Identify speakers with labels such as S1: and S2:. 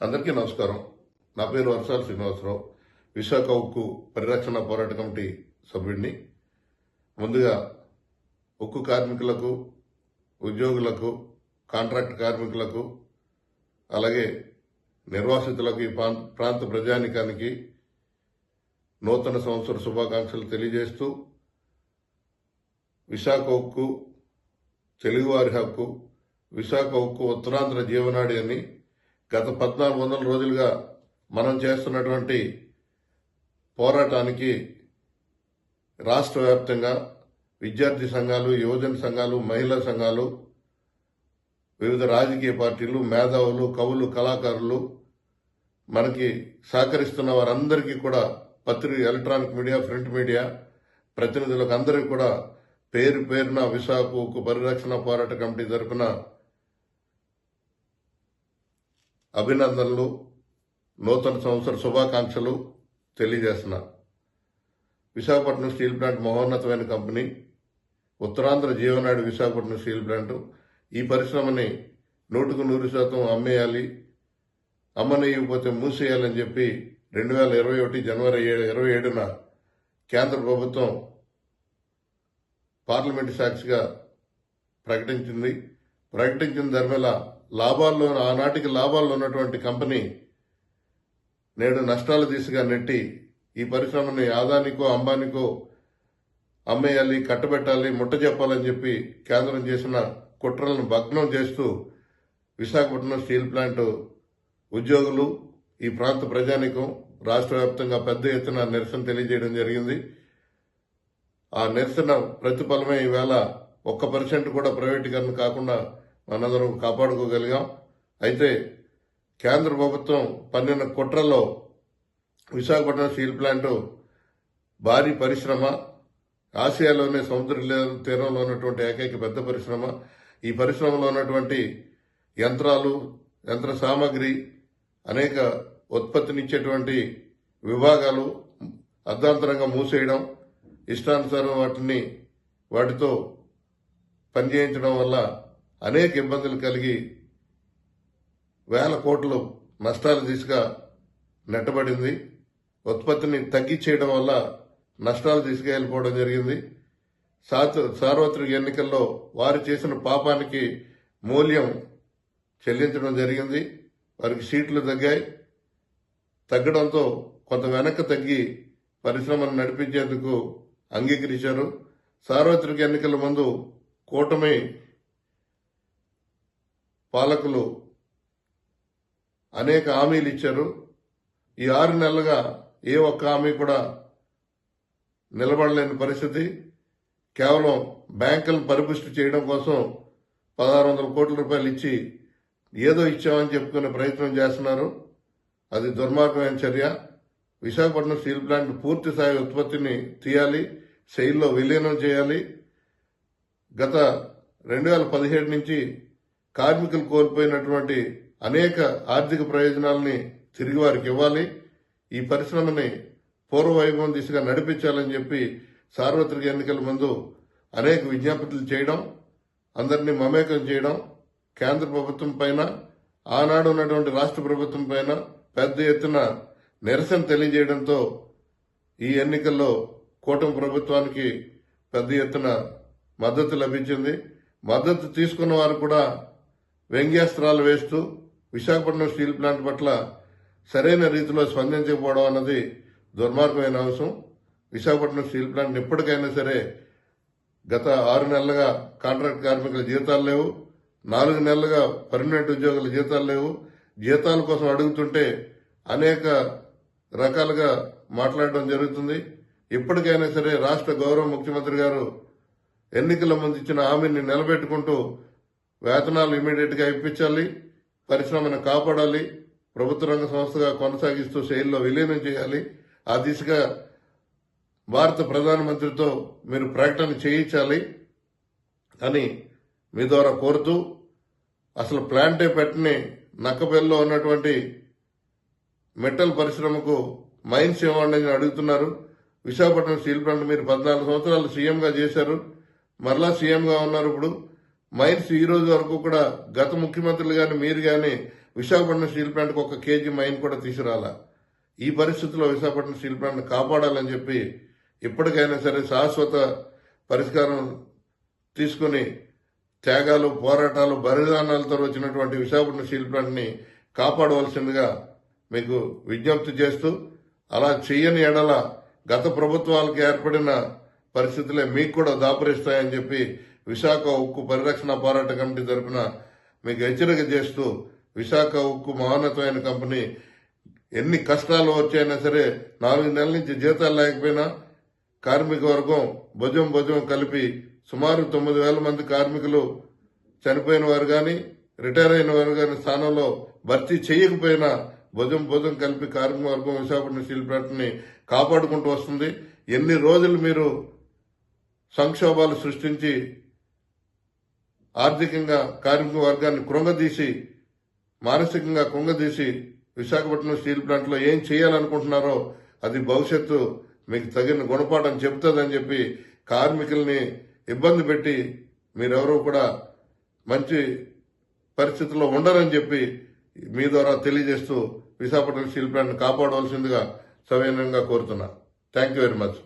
S1: అందరికీ నమస్కారం. నా పేరు వర్షాల శ్రీనివాసరావు. విశాఖ ఉక్కు పరిరక్షణ పోరాట కమిటీ సభ్యుడిని. ముందుగా ఉక్కు కార్మికులకు, ఉద్యోగులకు, కాంట్రాక్ట్ కార్మికులకు, అలాగే నిర్వాసితులకు, ఈ ప్రాంత ప్రజానికానికి నూతన సంవత్సర శుభాకాంక్షలు తెలియజేస్తూ, విశాఖ ఉక్కు తెలుగువారి హక్కు, విశాఖ ఉక్కు ఉత్తరాంధ్ర జీవనాడి అని గత 1400 రోజులుగా మనం చేస్తున్నటువంటి పోరాటానికి రాష్ట్ర వ్యాప్తంగా విద్యార్థి సంఘాలు, యువజన సంఘాలు, మహిళా సంఘాలు, వివిధ రాజకీయ పార్టీలు, మేధావులు, కవులు, కళాకారులు మనకి సహకరిస్తున్న వారందరికీ కూడా ఎలక్ట్రానిక్ మీడియా, ప్రింట్ మీడియా ప్రతినిధులకు అందరికీ కూడా పేరు పేరున విశాఖ ఉక్కు పరిరక్షణ పోరాట కమిటీ తరఫున అభినందనలు, నూతన సంవత్సర శుభాకాంక్షలు తెలియజేస్తున్నా. విశాఖపట్నం స్టీల్ ప్లాంట్ మహోన్నతమైన కంపెనీ. ఉత్తరాంధ్ర జీవనాడి విశాఖపట్నం స్టీల్ ప్లాంట్. ఈ పరిశ్రమని 100% అమ్మేయాలి, అమ్మనేయకపోతే మూసేయాలని చెప్పి 2021 జనవరి 27న కేంద్ర ప్రభుత్వం పార్లమెంటు సాక్షిగా ప్రకటించిన ధర్మేళ ఆనాటికి లాభాల్లో ఉన్నటువంటి కంపెనీ నేడు నష్టాల దిశగా నెట్టి ఈ పరిశ్రమని ఆదానికో అంబానికో అమ్మేయాలి, కట్టబెట్టాలి, ముట్ట చెప్పాలని చెప్పి కేంద్రం చేసిన కుట్రలను భగ్నం చేస్తూ విశాఖపట్నం స్టీల్ ప్లాంట్ ఉద్యోగులు, ఈ ప్రాంత ప్రజానికం రాష్ట్ర వ్యాప్తంగా పెద్ద ఎత్తున నిరసన తెలియజేయడం జరిగింది. ఆ నిరసన ప్రతిఫలమే ఈవేళ 1% కూడా ప్రైవేటీకరణ కాకుండా మనందరం కాపాడుకోగలిగాం. అయితే కేంద్ర ప్రభుత్వం పన్నిన కుట్రలో విశాఖపట్నం స్టీల్ ప్లాంట్ భారీ పరిశ్రమ, ఆసియాలోనే సముద్ర తీరంలో ఉన్నటువంటి ఏకైక పెద్ద పరిశ్రమ. ఈ పరిశ్రమలో ఉన్నటువంటి యంత్రాలు, యంత్ర సామాగ్రి, అనేక ఉత్పత్తినిచ్చేటువంటి విభాగాలు అర్ధాంతరంగా మూసేయడం, ఇష్టానుసారం వాటితో పనిచేయించడం వల్ల అనేక ఇబ్బందులు కలిగి వేల కోట్లు నష్టాల దిశగా నెట్టబడింది. ఉత్పత్తిని తగ్గించేయడం వల్ల నష్టాల దిశగా వెళ్ళిపోవడం జరిగింది. సార్వత్రిక ఎన్నికల్లో వారు చేసిన పాపానికి మూల్యం చెల్లించడం జరిగింది. వారికి సీట్లు తగ్గడంతో కొంత వెనక్కి తగ్గి పరిశ్రమను నడిపించేందుకు అంగీకరించారు. సార్వత్రిక ఎన్నికల ముందు కూటమి పాలకులు అనేక హామీలు ఇచ్చారు. ఈ 6 నెలలుగా ఏ ఒక్క హామీ కూడా నిలబడలేని పరిస్థితి. కేవలం బ్యాంకులను పరిపుష్టి చేయడం కోసం 1600 కోట్ల రూపాయలు ఇచ్చి ఏదో ఇచ్చామని చెప్పుకునే ప్రయత్నం చేస్తున్నారు. అది దుర్మార్గమైన చర్య. విశాఖపట్నం స్టీల్ ప్లాంట్ పూర్తి స్థాయి ఉత్పత్తిని తీయాలి, సెయిల్లో విలీనం చేయాలి. గత 2017 నుంచి కార్మికులు కోల్పోయినటువంటి అనేక ఆర్థిక ప్రయోజనాలని తిరిగి వారికి ఇవ్వాలి. ఈ పరిశ్రమని పూర్వవైభవం దిశగా నడిపించాలని చెప్పి సార్వత్రిక ఎన్నికల ముందు అనేక విజ్ఞాపనలు చేయడం, అందరినీ మమేకం చేయడం, కేంద్ర ప్రభుత్వం పైన, ఆనాడు ఉన్నటువంటి రాష్ట్ర ప్రభుత్వం పైన పెద్ద ఎత్తున నిరసన తెలియజేయడంతో ఈ ఎన్నికల్లో కూటమి ప్రభుత్వానికి పెద్ద ఎత్తున మద్దతు లభించింది. మద్దతు తీసుకున్న వారు కూడా వ్యంగ్యాస్త్రాలు వేస్తూ విశాఖపట్నం స్టీల్ ప్లాంట్ పట్ల సరైన రీతిలో స్పందించకపోవడం అన్నది దుర్మార్గమైన అంశం. విశాఖపట్నం స్టీల్ ప్లాంట్ ఎప్పటికైనా సరే గత 6 నెలలుగా కాంట్రాక్ట్ కార్మికుల జీతాలు లేవు, 4 నెలలుగా పర్మనెంట్ ఉద్యోగుల జీతాలు లేవు. జీతాల కోసం అడుగుతుంటే అనేక రకాలుగా మాట్లాడడం జరుగుతుంది. ఇప్పటికైనా సరే రాష్ట్ర గౌరవ ముఖ్యమంత్రి గారు ఎన్నికల ముందు ఇచ్చిన హామీని నిలబెట్టుకుంటూ వేతనాలు ఇమీడియట్ గా ఇప్పించాలి, పరిశ్రమను కాపాడాలి, ప్రభుత్వ రంగ సంస్థగా కొనసాగిస్తూ సెయిల్లో విలీనం చేయాలి. ఆ దిశగా భారత ప్రధానమంత్రితో మీరు ప్రకటన చేయించాలి అని మీ ద్వారా కోరుతూ, అసలు ప్లాంటే పెట్టని నక్కబెల్లో ఉన్నటువంటి మెటల్ పరిశ్రమకు మైన్స్ ఇవ్వండి అని అడుగుతున్నారు. విశాఖపట్నం స్టీల్ ప్లాంట్ మీరు 14 సంవత్సరాలు సీఎంగా చేశారు, మరలా సీఎంగా ఉన్నారు. ఇప్పుడు మైన్స్ ఈ రోజు వరకు కూడా గత ముఖ్యమంత్రులు గాని మీరు గాని విశాఖపట్నం స్టీల్ ప్లాంట్కి 1 కేజీ మైన్ కూడా తీసుకురాలా. ఈ పరిస్థితుల్లో విశాఖపట్నం స్టీల్ ప్లాంట్ని కాపాడాలని చెప్పి ఇప్పటికైనా సరే శాశ్వత పరిష్కారం తీసుకుని త్యాగాలు, పోరాటాలు, బలిదానాలతో వచ్చినటువంటి విశాఖపట్నం స్టీల్ ప్లాంట్ని కాపాడవలసిందిగా మీకు విజ్ఞప్తి చేస్తూ, అలా చెయ్యని ఎడల గత ప్రభుత్వాలకు ఏర్పడిన పరిస్థితులే మీకు కూడా దాపురిస్తాయని చెప్పి విశాఖ ఉక్కు పరిరక్షణ పోరాట కమిటీ తరఫున మీకు హెచ్చరిక చేస్తూ, విశాఖ ఉక్కు మహోన్నతమైన కంపెనీ ఎన్ని కష్టాలు వచ్చాయినా సరే 4 నెలల నుంచి జీతాలు లేకపోయినా కార్మిక వర్గం భుజం కలిపి సుమారు 9,000 మంది కార్మికులు చనిపోయిన వారు కానీ రిటైర్ అయిన వారు కానీ స్థానంలో భర్తీ చేయకపోయినా భుజం కలిపి కార్మిక వర్గం విశాఖపట్నం స్టీల్ ప్లాంట్ని కాపాడుకుంటూ వస్తుంది. ఎన్ని రోజులు మీరు సంక్షోభాలు సృష్టించి ఆర్థికంగా కార్మిక వర్గాన్ని కృంగదీసి మానసికంగా కృంగదీసి విశాఖపట్నం స్టీల్ ప్లాంట్లో ఏం చేయాలనుకుంటున్నారో అది భవిష్యత్తు మీకు తగిన గుణపాఠం చెబుతుందని చెప్పి కార్మికుల్ని ఇబ్బంది పెట్టి మీరెవరూ కూడా మంచి పరిస్థితుల్లో ఉండరని చెప్పి మీ ద్వారా తెలియజేస్తూ విశాఖపట్నం స్టీల్ ప్లాంట్ని కాపాడవలసిందిగా సవినయంగా కోరుతున్నా. Thank you very much.